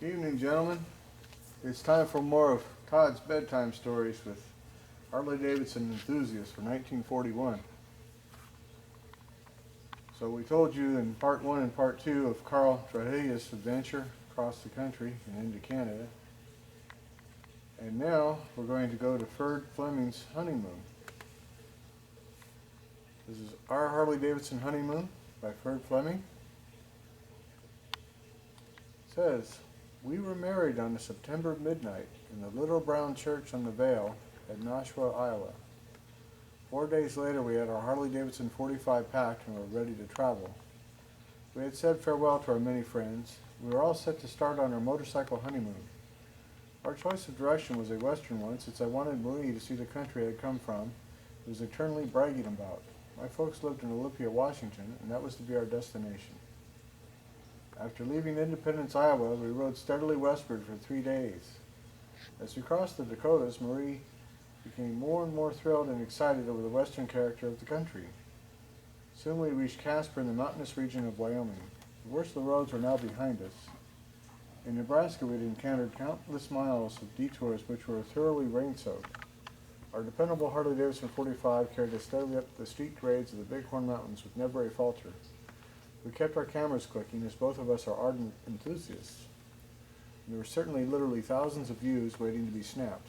Good evening, gentlemen. It's time for more of Todd's bedtime stories with Harley Davidson Enthusiast for 1941. So we told you in part one and part two of Carl Trahelius' adventure across the country and into Canada. And now we're going to go to Ferd Fleming's honeymoon. This is Our Harley Davidson Honeymoon by Ferd Fleming. It says, we were married on a September midnight in the little brown church on the Vale at Nashua, Iowa. 4 days later we had our Harley-Davidson 45 packed and were ready to travel. We had said farewell to our many friends. We were all set to start on our motorcycle honeymoon. Our choice of direction was a western one, since I wanted Marie to see the country I had come from. It was eternally bragging about. My folks lived in Olympia, Washington, and that was to be our destination. After leaving Independence, Iowa, we rode steadily westward for 3 days. As we crossed the Dakotas, Marie became more and more thrilled and excited over the western character of the country. Soon we reached Casper in the mountainous region of Wyoming. The worst of the roads were now behind us. In Nebraska, we had encountered countless miles of detours which were thoroughly rain-soaked. Our dependable Harley-Davidson 45 carried us steadily up the steep grades of the Bighorn Mountains with never a falter. We kept our cameras clicking, as both of us are ardent enthusiasts. There were certainly literally thousands of views waiting to be snapped.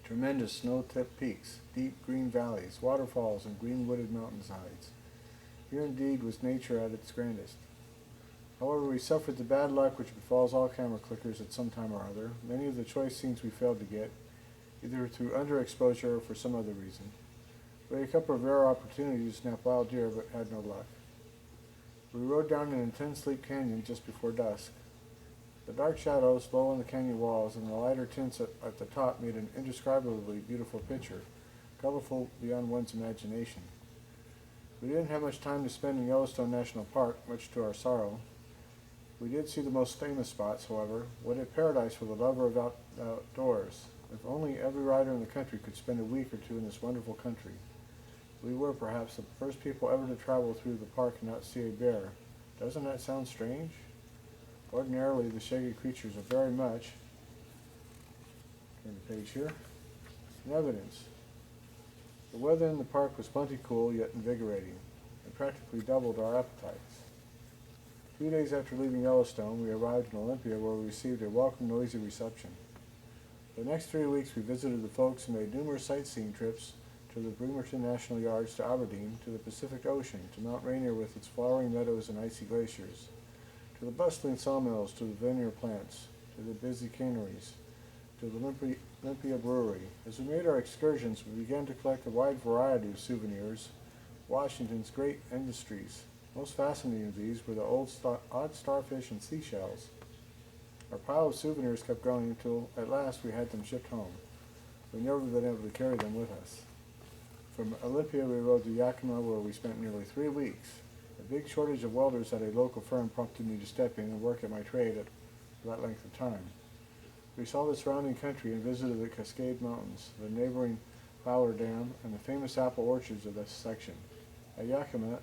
Tremendous snow-tipped peaks, deep green valleys, waterfalls, and green-wooded mountainsides. Here indeed was nature at its grandest. However, we suffered the bad luck which befalls all camera clickers at some time or other. Many of the choice scenes we failed to get, either through underexposure or for some other reason. We had a couple of rare opportunities to snap wild deer, but had no luck. We rode down an intense sleep canyon just before dusk. The dark shadows low on the canyon walls and the lighter tints at the top made an indescribably beautiful picture, colorful beyond one's imagination. We didn't have much time to spend in Yellowstone National Park, much to our sorrow. We did see the most famous spots, however. What a paradise for the lover of outdoors. If only every rider in the country could spend a week or two in this wonderful country. We were perhaps the first people ever to travel through the park and not see a bear. Doesn't that sound strange? Ordinarily, the shaggy creatures are very much, turn the page here, in evidence. The weather in the park was plenty cool, yet invigorating. It practically doubled our appetites. 2 days after leaving Yellowstone, we arrived in Olympia, where we received a welcome, noisy reception. For the next 3 weeks, we visited the folks and made numerous sightseeing trips to the Bremerton National Yards, to Aberdeen, to the Pacific Ocean, to Mount Rainier with its flowering meadows and icy glaciers, to the bustling sawmills, to the vineyard plants, to the busy canneries, to the Olympia Brewery. As we made our excursions, we began to collect a wide variety of souvenirs, Washington's great industries. Most fascinating of these were the odd starfish and seashells. Our pile of souvenirs kept growing until at last we had them shipped home. We never been able to carry them with us. From Olympia we rode to Yakima, where we spent nearly 3 weeks. A big shortage of welders at a local firm prompted me to step in and work at my trade for that length of time. We saw the surrounding country and visited the Cascade Mountains, the neighboring Fowler Dam, and the famous apple orchards of this section. At Yakima,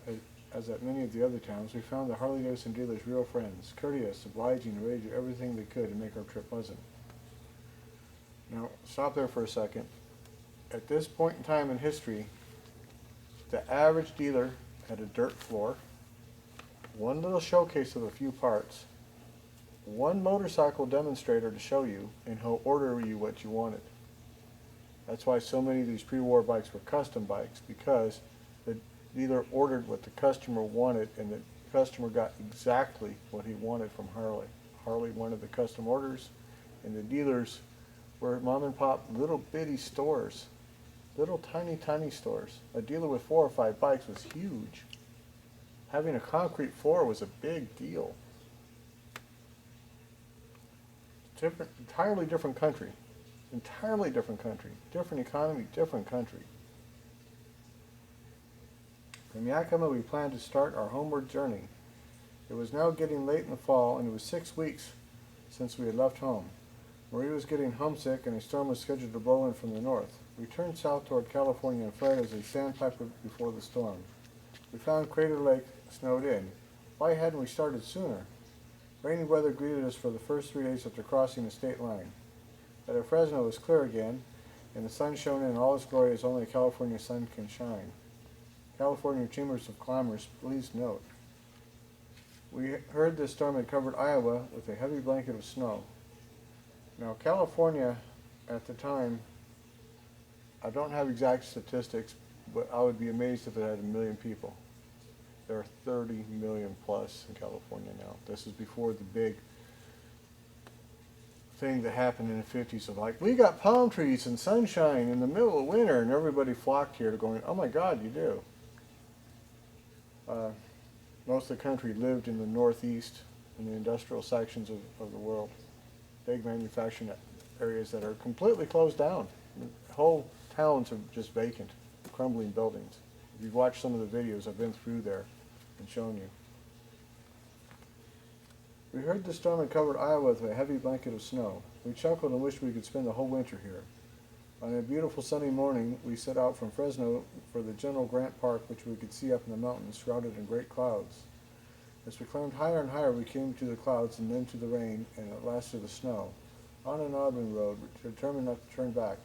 as at many of the other towns, we found the Harley-Davidson dealers real friends, courteous, obliging, and ready to do everything they could to make our trip pleasant. Now, stop there for a second. At this point in time in history, the average dealer had a dirt floor, one little showcase of a few parts, one motorcycle demonstrator to show you, and he'll order you what you wanted. That's why so many of these pre-war bikes were custom bikes, because the dealer ordered what the customer wanted, and the customer got exactly what he wanted from Harley. Harley wanted the custom orders, and the dealers were mom and pop little bitty stores, little tiny stores. A dealer with 4 or 5 bikes was huge. Having a concrete floor was a big deal. Entirely different country, different economy, different country. From Yakima, we planned to start our homeward journey. It was now getting late in the fall, and it was 6 weeks since we had left home. Marie was getting homesick, and a storm was scheduled to blow in from the north. We turned south toward California and fled as a sandpiper before the storm. We found Crater Lake snowed in. Why hadn't we started sooner? Rainy weather greeted us for the first 3 days after crossing the state line. But at Fresno it was clear again, and the sun shone in all its glory as only a California sun can shine. California Chambers of Commerce, please note. We heard this storm had covered Iowa with a heavy blanket of snow. Now, California, at the time, I don't have exact statistics, but I would be amazed if it had 1 million people. There are 30 million plus in California now. This is before the big thing that happened in the 50s of like, we got palm trees and sunshine in the middle of winter, and everybody flocked here to going, oh my God, you do. Most of the country lived in the northeast, in the industrial sections of the world. Big manufacturing areas that are completely closed down. Whole towns are just vacant, crumbling buildings. If you've watched some of the videos, I've been through there and shown you. We heard the storm had covered Iowa with a heavy blanket of snow. We chuckled and wished we could spend the whole winter here. On a beautiful sunny morning, we set out from Fresno for the General Grant Park, which we could see up in the mountains, shrouded in great clouds. As we climbed higher and higher, we came to the clouds and then to the rain, and at last to the snow. On an Auburn road, determined not to turn back.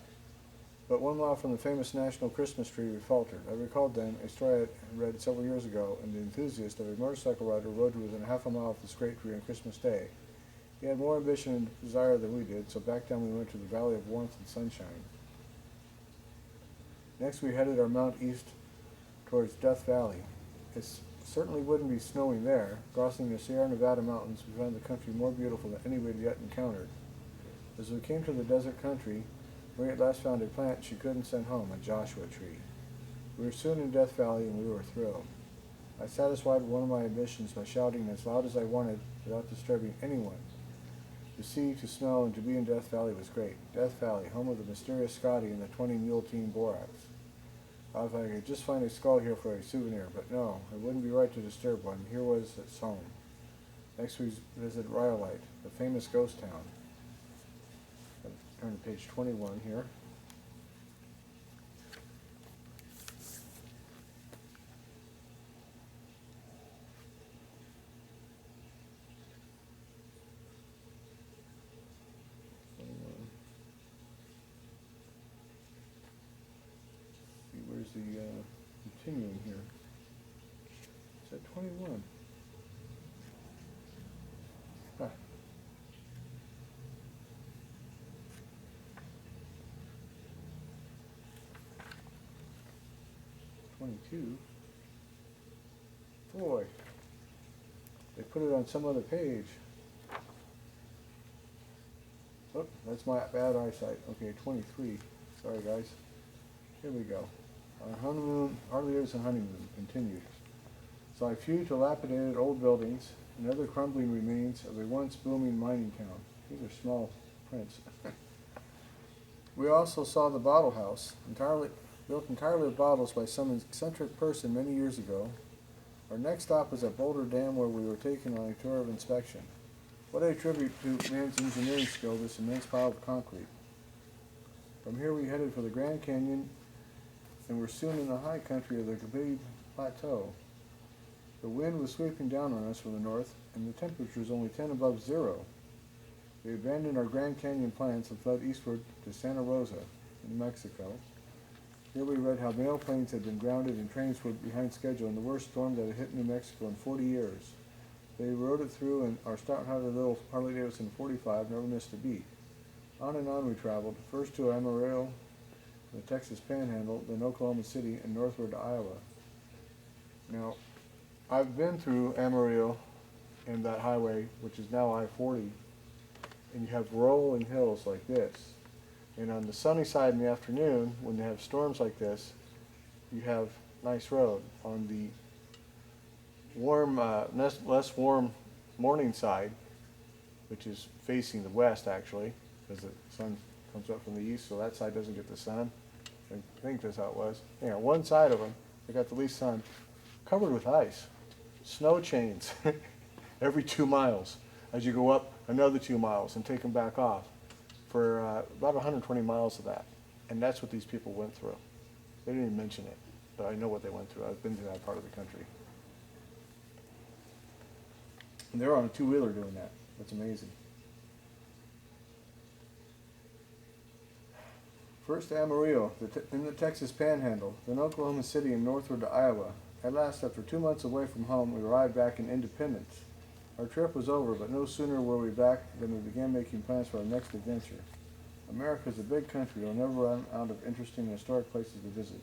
But 1 mile from the famous national Christmas tree, we faltered. I recalled then a story I had read several years ago in The Enthusiast of a motorcycle rider who rode within half a mile of this great tree on Christmas Day. He had more ambition and desire than we did, so back down we went to the Valley of Warmth and Sunshine. Next we headed our mount east towards Death Valley. It certainly wouldn't be snowing there. Crossing the Sierra Nevada mountains, we found the country more beautiful than any we had yet encountered. As we came to the desert country, we at last found a plant she couldn't send home, a Joshua tree. We were soon in Death Valley, and we were thrilled. I satisfied one of my ambitions by shouting as loud as I wanted without disturbing anyone. To see, to smell, and to be in Death Valley was great. Death Valley, home of the mysterious Scotty and the 20-mule team borax. I thought I could just find a skull here for a souvenir, but no, it wouldn't be right to disturb one. Here was its home. Next we visited Rhyolite, the famous ghost town. Turn to page 21 here. See, where's the continuing here? It's at 21. Ah. 22. Boy, they put it on some other page. Oh, that's my bad eyesight. Okay, 23. Sorry, guys. Here we go. Our honeymoon, Harley and honeymoon, continued. Saw a few dilapidated old buildings and other crumbling remains of a once booming mining town. These are small prints. We also saw the bottle house, built entirely of bottles by some eccentric person many years ago. Our next stop was at Boulder Dam, where we were taken on a tour of inspection. What a tribute to man's engineering skill, this immense pile of concrete. From here we headed for the Grand Canyon and were soon in the high country of the Gabade Plateau. The wind was sweeping down on us from the north, and the temperature was only 10 above zero. We abandoned our Grand Canyon plans and fled eastward to Santa Rosa, in Mexico. Here we read how mail planes had been grounded and trains were behind schedule in the worst storm that had hit New Mexico in 40 years. They rode it through, and our stout-hearted little Harley-Davidson 45 never missed a beat. On and on we traveled, first to Amarillo, the Texas Panhandle, then Oklahoma City, and northward to Iowa. Now, I've been through Amarillo and that highway, which is now I-40, and you have rolling hills like this. And on the sunny side in the afternoon, when they have storms like this, you have nice road. On the warm, less warm morning side, which is facing the west actually, because the sun comes up from the east, so that side doesn't get the sun. I think that's how it was. Yeah, one side of them, they got the least sun, covered with ice, snow chains every 2 miles as you go up another 2 miles and take them back off. For about 120 miles of that. And that's what these people went through. They didn't even mention it, but I know what they went through. I've been to that part of the country. And they're on a two-wheeler doing that. That's amazing. First Amarillo, in the Texas Panhandle, then Oklahoma City and northward to Iowa. At last, after 2 months away from home, we arrived back in Independence. Our trip was over, but no sooner were we back than we began making plans for our next adventure. America is a big country. You'll never run out of interesting and historic places to visit.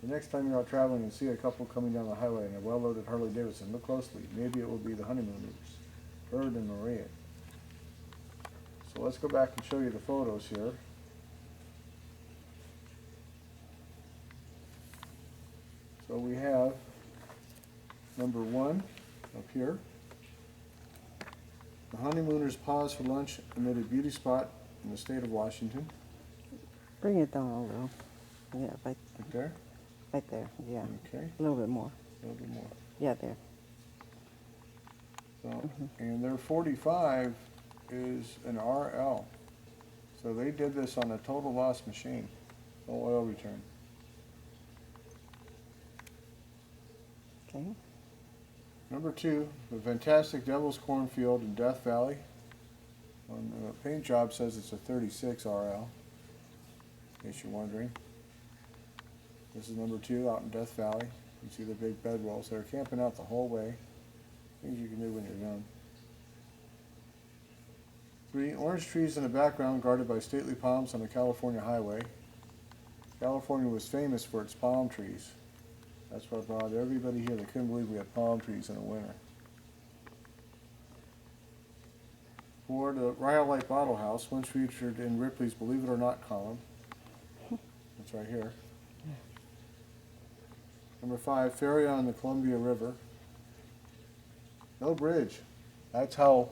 The next time you're out traveling and see a couple coming down the highway in a well-loaded Harley Davidson, look closely. Maybe it will be the honeymooners, Bird and Maria. So let's go back and show you the photos here. So we have number 1 up here. The honeymooners paused for lunch amid a beauty spot in the state of Washington. Bring it down a little. Yeah, right there. Right there, yeah. Okay. A little bit more. A little bit more. Yeah, there. So, and their 45 is an RL. So they did this on a total loss machine. No oil return. Okay. Number 2, the fantastic Devil's Cornfield in Death Valley. On the paint job says it's a 36 RL, in case you're wondering. This is number 2 out in Death Valley. You see the big bedrolls. They're camping out the whole way. Things you can do when you're young. 3, orange trees in the background guarded by stately palms on the California highway. California was famous for its palm trees. That's what brought everybody here. They couldn't believe we had palm trees in the winter. 4, the Rhyolite Bottle House, once featured in Ripley's Believe It or Not column. That's right here. Number 5, ferry on the Columbia River. No bridge. That's how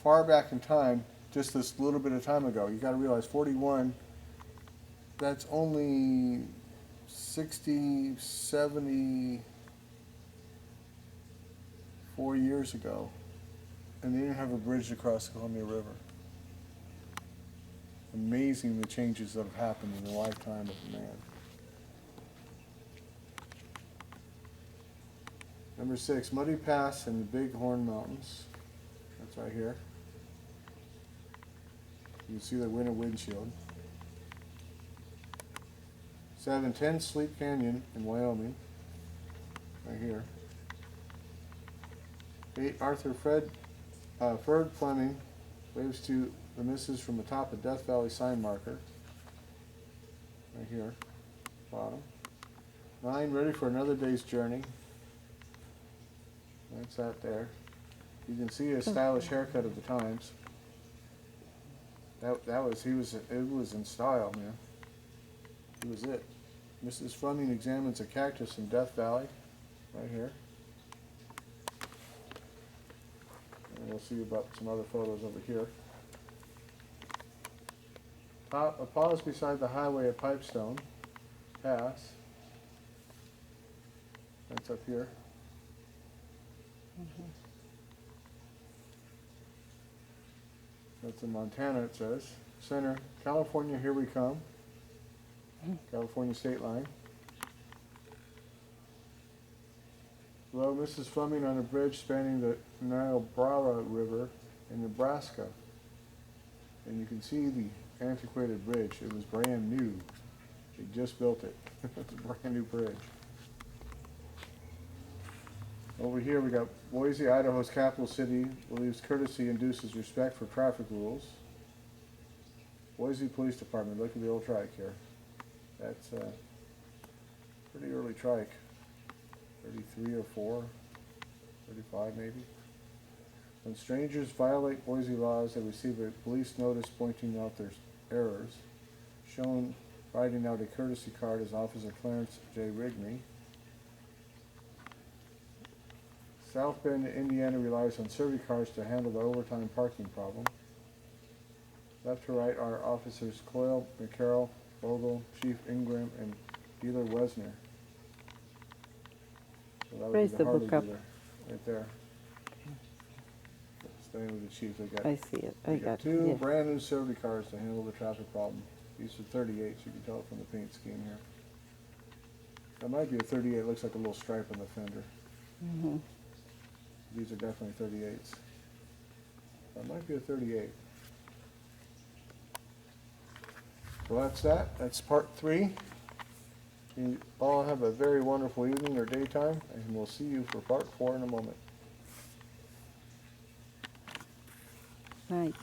far back in time, just this little bit of time ago. You got to realize 41, that's only 60, 74 years ago. And they didn't have a bridge across the Columbia River. Amazing the changes that have happened in the lifetime of man. Number 6, Muddy Pass in the Bighorn Mountains. That's right here. You can see the winter windshield. 7, 10 Sleep Canyon in Wyoming. Right here. 8, Arthur Ferd Fleming waves to the missus from the top of Death Valley sign marker. Right here. Bottom. 9, ready for another day's journey. That's that there. You can see a stylish haircut of the times. It was in style, man. It was it. Mrs. Fleming examines a cactus in Death Valley, right here. And we'll see about some other photos over here. A pause beside the highway at Pipestone Pass. That's up here. That's in Montana, it says. Center, California, here we come. California state line. Below, Mrs. Fleming on a bridge spanning the Niobrara River in Nebraska. And you can see the antiquated bridge. It was brand new. They just built it. It's a brand new bridge. Over here we got Boise, Idaho's capital city, believes courtesy induces respect for traffic rules. Boise Police Department, look at the old trike here. That's a pretty early trike, 33 or 4, 35 maybe. When strangers violate Boise laws, they receive a police notice pointing out their errors. Shown writing out a courtesy card is Officer Clarence J. Rigney. South Bend, Indiana relies on survey cars to handle the overtime parking problem. Left to right are Officers Coyle, McCarroll, Vogel, Chief Ingram, and Dealer Wesner. So that would Raise be the Harley book up. dealer right there. Staying with the chief, I see it. I they got got it. two Yeah. brand new survey cars to handle the traffic problem. These are 38s, you can tell from the paint scheme here. That might be a 38, it looks like a little stripe on the fender. Mm-hmm. These are definitely 38s. That might be a 38. So that's that. That's part 3. You all have a very wonderful evening or daytime, and we'll see you for part 4 in a moment. Night.